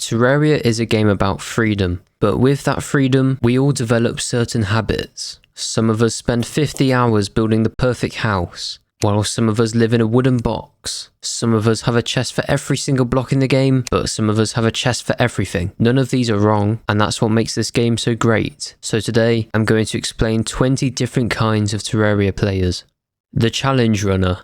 Terraria is a game about freedom, but with that freedom, we all develop certain habits. Some of us spend 50 hours building the perfect house, while some of us live in a wooden box. Some of us have a chest for every single block in the game, but some of us have a chest for everything. None of these are wrong, and that's what makes this game so great. So today, I'm going to explain 20 different kinds of Terraria players. The Challenge Runner.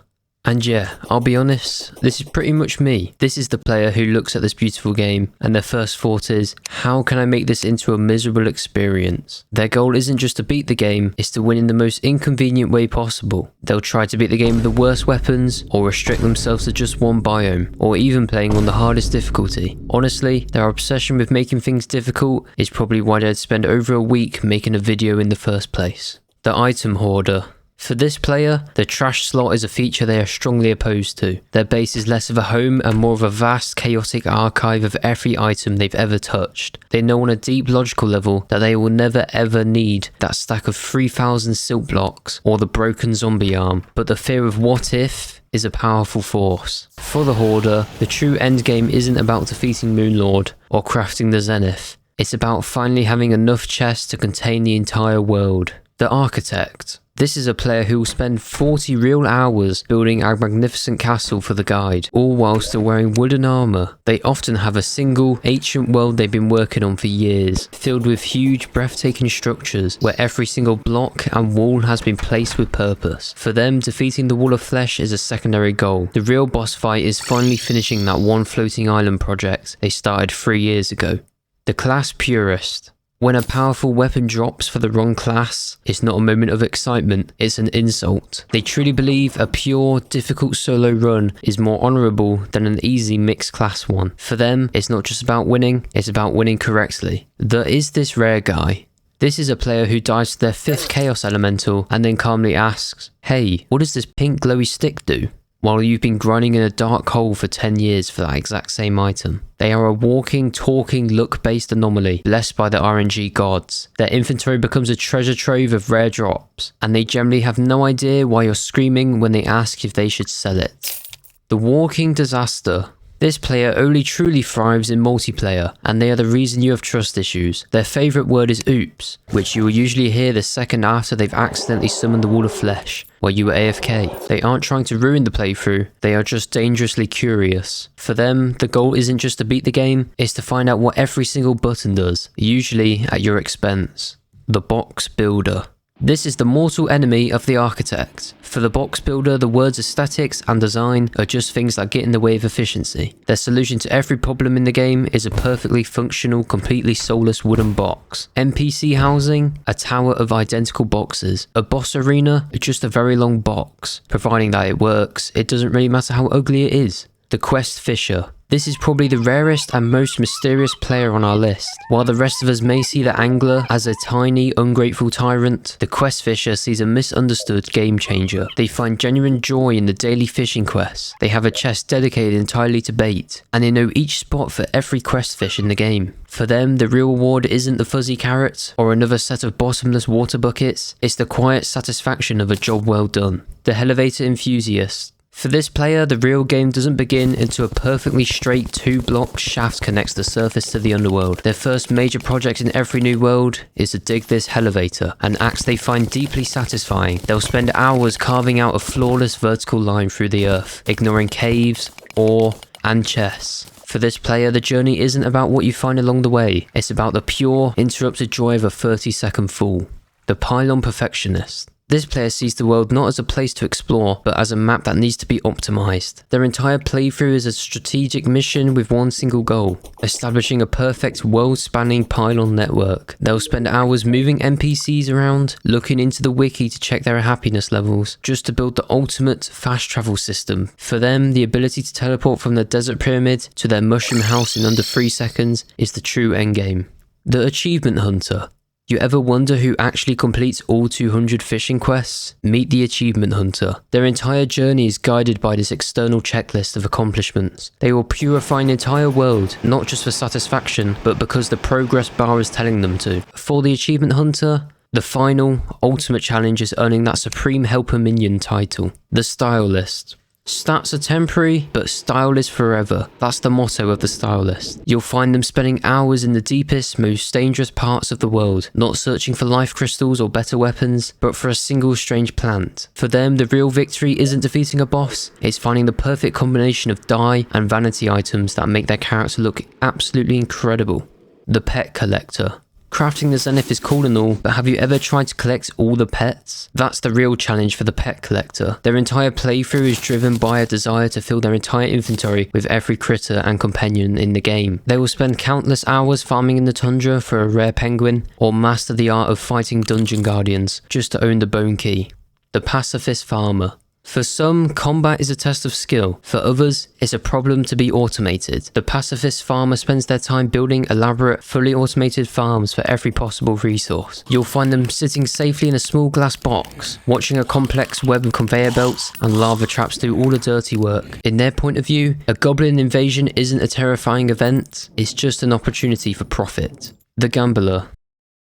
And yeah, I'll be honest, this is pretty much me. This is the player who looks at this beautiful game and their first thought is, how can I make this into a miserable experience? Their goal isn't just to beat the game, it's to win in the most inconvenient way possible. They'll try to beat the game with the worst weapons, or restrict themselves to just one biome, or even playing on the hardest difficulty. Honestly, their obsession with making things difficult is probably why they'd spend over a week making a video in the first place. The Item Hoarder. For this player, the trash slot is a feature they are strongly opposed to. Their base is less of a home and more of a vast, chaotic archive of every item they've ever touched. They know on a deep logical level that they will never ever need that stack of 3,000 silk blocks or the broken zombie arm, but the fear of what if is a powerful force. For the Hoarder, the true endgame isn't about defeating Moonlord or crafting the Zenith. It's about finally having enough chests to contain the entire world. The Architect. This is a player who will spend 40 real hours building a magnificent castle for the guide, all while still wearing wooden armor. They often have a single, ancient world they've been working on for years, filled with huge, breathtaking structures, where every single block and wall has been placed with purpose. For them, defeating the Wall of Flesh is a secondary goal. The real boss fight is finally finishing that one floating island project they started 3 years ago. The Class Purist. When a powerful weapon drops for the wrong class, it's not a moment of excitement, it's an insult. They truly believe a pure, difficult solo run is more honourable than an easy mixed class one. For them, it's not just about winning, it's about winning correctly. The Is This Rare guy. This is a player who dives to their 5th Chaos Elemental and then calmly asks, hey, what does this pink glowy stick do? While you've been grinding in a dark hole for 10 years for that exact same item. They are a walking, talking, luck-based anomaly, blessed by the RNG gods. Their inventory becomes a treasure trove of rare drops, and they generally have no idea why you're screaming when they ask if they should sell it. The Walking Disaster. This player only truly thrives in multiplayer, and they are the reason you have trust issues. Their favourite word is oops, which you will usually hear the second after they've accidentally summoned the Wall of Flesh, while you were AFK. They aren't trying to ruin the playthrough, they are just dangerously curious. For them, the goal isn't just to beat the game, it's to find out what every single button does, usually at your expense. The Box Builder. This is the mortal enemy of the Architect. For the box builder, the words aesthetics and design are just things that get in the way of efficiency. Their solution to every problem in the game is a perfectly functional, completely soulless wooden box. NPC housing, a tower of identical boxes. A boss arena, just a very long box. Providing that it works, it doesn't really matter how ugly it is. The Quest Fisher. This is probably the rarest and most mysterious player on our list. While the rest of us may see the Angler as a tiny, ungrateful tyrant, the Quest Fisher sees a misunderstood game changer. They find genuine joy in the daily fishing quests. They have a chest dedicated entirely to bait, and they know each spot for every quest fish in the game. For them, the real reward isn't the fuzzy carrot or another set of bottomless water buckets, it's the quiet satisfaction of a job well done. The Hellevator Enthusiast. For this player, the real game doesn't begin until a perfectly straight 2-block shaft connects the surface to the underworld. Their first major project in every new world is to dig this Hellevator, an act they find deeply satisfying. They'll spend hours carving out a flawless vertical line through the earth, ignoring caves, ore, and chests. For this player, the journey isn't about what you find along the way, it's about the pure, interrupted joy of a 30-second fall. The Pylon Perfectionist. This player sees the world not as a place to explore, but as a map that needs to be optimized. Their entire playthrough is a strategic mission with one single goal, establishing a perfect world-spanning pylon network. They'll spend hours moving NPCs around, looking into the wiki to check their happiness levels, just to build the ultimate fast travel system. For them, the ability to teleport from the desert pyramid to their mushroom house in under 3 seconds is the true endgame. The Achievement Hunter. You ever wonder who actually completes all 200 fishing quests? Meet the Achievement Hunter. Their entire journey is guided by this external checklist of accomplishments. They will purify an entire world, not just for satisfaction, but because the progress bar is telling them to. For the Achievement Hunter, the final, ultimate challenge is earning that Supreme Helper Minion title. The Stylist. Stats are temporary, but style is forever. That's the motto of the Stylist. You'll find them spending hours in the deepest, most dangerous parts of the world, not searching for life crystals or better weapons, but for a single strange plant. For them, the real victory isn't defeating a boss, it's finding the perfect combination of dye and vanity items that make their character look absolutely incredible. The Pet Collector. Crafting the Zenith is cool and all, but have you ever tried to collect all the pets? That's the real challenge for the Pet Collector. Their entire playthrough is driven by a desire to fill their entire inventory with every critter and companion in the game. They will spend countless hours farming in the tundra for a rare penguin, or master the art of fighting dungeon guardians just to own the bone key. The Pacifist Farmer. For some, combat is a test of skill. For others, it's a problem to be automated. The Pacifist Farmer spends their time building elaborate, fully automated farms for every possible resource. You'll find them sitting safely in a small glass box, watching a complex web of conveyor belts and lava traps do all the dirty work. In their point of view, a goblin invasion isn't a terrifying event, it's just an opportunity for profit. The Gambler.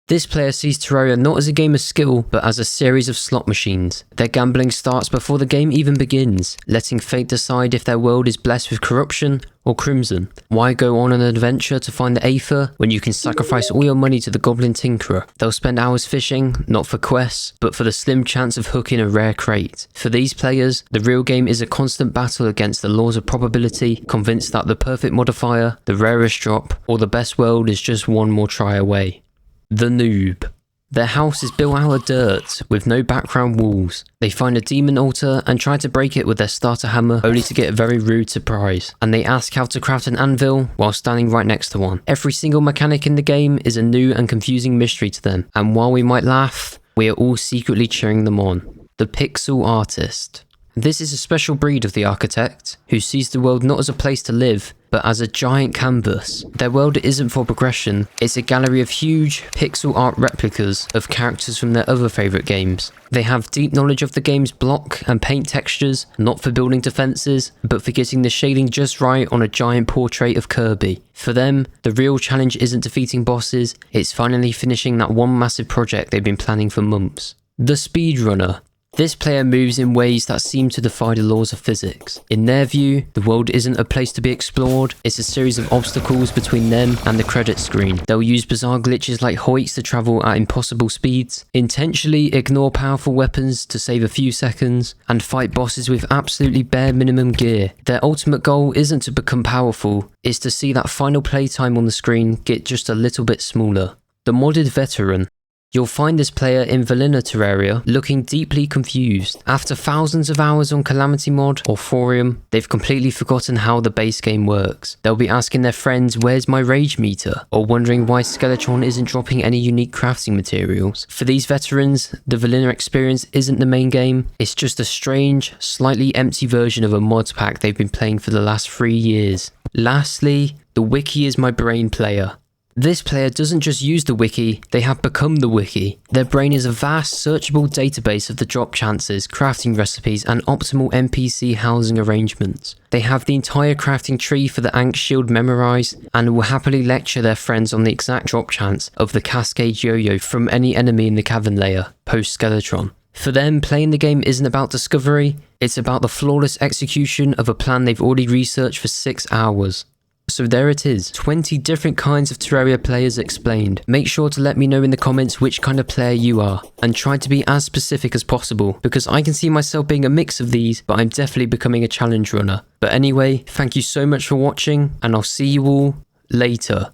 This player sees Terraria not as a game of skill, but as a series of slot machines. Their gambling starts before the game even begins, letting fate decide if their world is blessed with corruption or crimson. Why go on an adventure to find the Aether when you can sacrifice all your money to the Goblin Tinkerer? They'll spend hours fishing, not for quests, but for the slim chance of hooking a rare crate. For these players, the real game is a constant battle against the laws of probability, convinced that the perfect modifier, the rarest drop, or the best world is just one more try away. The Noob. Their house is built out of dirt, with no background walls. They find a demon altar and try to break it with their starter hammer, only to get a very rude surprise. And they ask how to craft an anvil while standing right next to one. Every single mechanic in the game is a new and confusing mystery to them, and while we might laugh, we are all secretly cheering them on. The Pixel Artist. This is a special breed of the architect, who sees the world not as a place to live, but as a giant canvas. Their world isn't for progression, it's a gallery of huge, pixel art replicas of characters from their other favourite games. They have deep knowledge of the game's block and paint textures, not for building defences, but for getting the shading just right on a giant portrait of Kirby. For them, the real challenge isn't defeating bosses, it's finally finishing that one massive project they've been planning for months. The Speedrunner. This player moves in ways that seem to defy the laws of physics. In their view, the world isn't a place to be explored, it's a series of obstacles between them and the credit screen. They'll use bizarre glitches like hoiks to travel at impossible speeds, intentionally ignore powerful weapons to save a few seconds, and fight bosses with absolutely bare minimum gear. Their ultimate goal isn't to become powerful, it's to see that final playtime on the screen get just a little bit smaller. The Modded Veteran. You'll find this player in Vanilla Terraria looking deeply confused. After thousands of hours on Calamity Mod or Forum, they've completely forgotten how the base game works. They'll be asking their friends, where's my rage meter? Or wondering why Skeletron isn't dropping any unique crafting materials. For these veterans, the Vanilla experience isn't the main game, it's just a strange, slightly empty version of a mods pack they've been playing for the last 3 years. Lastly, the Wiki is my brain player. This player doesn't just use the wiki, they have become the wiki. Their brain is a vast, searchable database of the drop chances, crafting recipes, and optimal NPC housing arrangements. They have the entire crafting tree for the Ankh shield memorized, and will happily lecture their friends on the exact drop chance of the Cascade Yo-Yo from any enemy in the cavern layer, post-Skeletron. For them, playing the game isn't about discovery, it's about the flawless execution of a plan they've already researched for 6 hours. So there it is, 20 different kinds of Terraria players explained. Make sure to let me know in the comments which kind of player you are, and try to be as specific as possible, because I can see myself being a mix of these, but I'm definitely becoming a challenge runner. But anyway, thank you so much for watching, and I'll see you all later.